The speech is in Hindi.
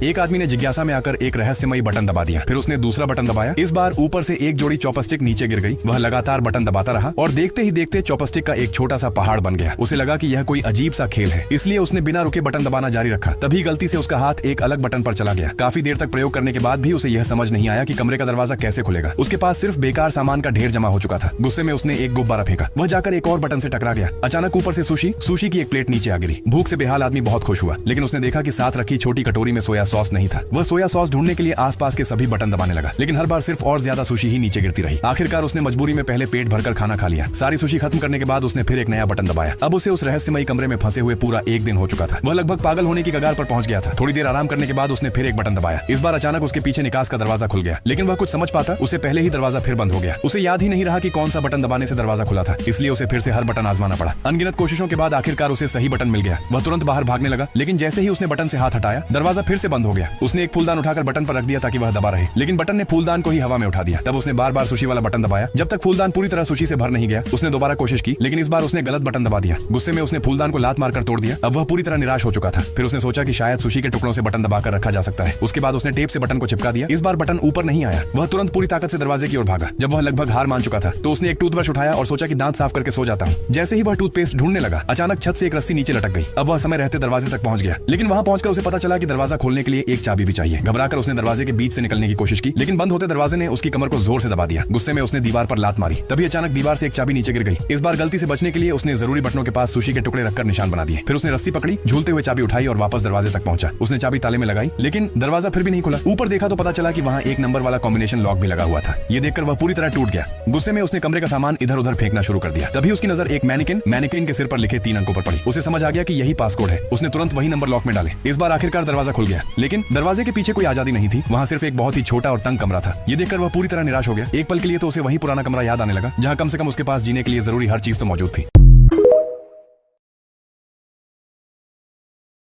एक आदमी ने जिज्ञासा में आकर एक रहस्यमयी बटन दबा दिया। फिर उसने दूसरा बटन दबाया। इस बार ऊपर से एक जोड़ी चॉपस्टिक नीचे गिर गई। वह लगातार बटन दबाता रहा और देखते ही देखते चॉपस्टिक का एक छोटा सा पहाड़ बन गया। उसे लगा कि यह कोई अजीब सा खेल है, इसलिए उसने बिना रुके बटन दबाना जारी रखा। तभी गलती से उसका हाथ एक अलग बटन पर चला गया। काफी देर तक प्रयोग करने के बाद भी उसे यह समझ नहीं आया कि कमरे का दरवाजा कैसे खुलेगा। उसके पास सिर्फ बेकार सामान का ढेर जमा हो चुका था। गुस्से में उसने एक गुब्बारा फेंका। वह जाकर एक और बटन से टकरा गया। अचानक ऊपर से सुशी की एक प्लेट नीचे आ गिरी। भूख से बेहाल आदमी बहुत खुश हुआ, लेकिन उसने देखा कि साथ रखी छोटी कटोरी में सोया सॉस नहीं था। वह सोया सॉस ढूंढने के लिए आसपास के सभी बटन दबाने लगा, लेकिन हर बार सिर्फ और ज्यादा सुशी ही नीचे गिरती रही। आखिरकार उसने मजबूरी में पहले पेट भरकर खाना खा लिया। सारी सुशी खत्म करने के बाद उसने फिर एक नया बटन दबाया। अब उसे उस रहस्यमयी कमरे में फंसे हुए पूरा एक दिन हो चुका था। वह लगभग पागल होने की कगार पर पहुंच गया था। थोड़ी देर आराम करने के बाद उसने फिर एक बटन दबाया। इस बार अचानक उसके पीछे निकास का दरवाजा खुल गया, लेकिन वह कुछ समझ पाता उससे पहले ही दरवाजा फिर बंद हो गया। उसे याद ही नहीं रहा कि कौन सा बटन दबाने से दरवाजा खुला था, इसलिए उसे फिर से हर बटन आजमाना पड़ा। अनगिनत कोशिशों के बाद आखिरकार उसे सही बटन मिल गया। वह तुरंत बाहर भागने लगा, लेकिन जैसे ही उसने बटन से हाथ हटाया, दरवाजा फिर से बंद हो गया। उसने एक फूलदान उठाकर बटन पर रख दिया ताकि वह दबा रहे, लेकिन बटन ने फूलदान को ही हवा में उठा दिया। तब उसने बार बार सुशी वाला बटन दबाया। जब तक फूलदान पूरी तरह सुशी से भर नहीं गया, उसने दोबारा कोशिश की, लेकिन इस बार उसने गलत बटन दबा दिया। गुस्से में उसने फूलदान को लात मारकर तोड़ दिया। अब वह पूरी तरह निराश हो चुका था। फिर उसने सोचा कि शायद सुशी के टुकड़ों से बटन दबाकर रखा जा सकता है। उसके बाद उसने टेप से बटन को चिपका दिया। इस बार बटन ऊपर नहीं आया। वह तुरंत पूरी ताकत से दरवाजे की ओर भागा। जब वह लगभग हार मान चुका था, तो उसने एक टूथब्रश उठाया और सोचा कि दांत साफ करके सो जाता हूँ। जैसे ही वह टूथपेस्ट ढूंढने लगा, अचानक छत से एक रस्सी नीचे लटक गई। अब वह समय रहते दरवाजे तक पहुंच गया, लेकिन वहां पहुंचकर उसे पता चला कि दरवाजा खोलने के लिए एक चाबी भी चाहिए। घबराकर उसने दरवाजे के बीच से निकलने की कोशिश की, लेकिन बंद होते दरवाजे ने उसकी कमर को जोर से दबा दिया। गुस्से में उसने दीवार पर लात मारी। तभी अचानक दीवार से एक चाबी नीचे गिर गई। इस बार गलती से बचने के लिए उसने जरूरी बटनों के पास सुशी के टुकड़े रखकर निशान बना दिए। फिर उसने रस्सी पकड़ी, झूलते हुए चाबी उठाई और वापस दरवाजे तक पहुंचा। उसने चाबी ताले में लगाई, लेकिन दरवाजा फिर भी नहीं खुला। ऊपर देखा तो पता चला कि वहां एक नंबर वाला कॉम्बिनेशन लॉक भी लगा हुआ था। ये देखकर वह पूरी तरह टूट गया। गुस्से में उसने कमरे का सामान इधर उधर फेंकना शुरू कर दिया। तभी उसकी नजर एक मैनिक्विन के सिर पर लिखे 3 अंकों पर पड़ी। उसे समझ आ गया कि यही पासकोड है। उसने तुरंत वही नंबर लॉक में डाले। इस बार आखिरकार दरवाजा खुल गया, लेकिन दरवाजे के पीछे कोई आजादी नहीं थी। वहां सिर्फ एक बहुत ही छोटा और तंग कमरा था। ये देखकर वह पूरी तरह निराश हो गया। एक पल के लिए तो उसे वही पुराना कमरा याद आने लगा, जहां कम से कम उसके पास जीने के लिए जरूरी हर चीज तो मौजूद थी।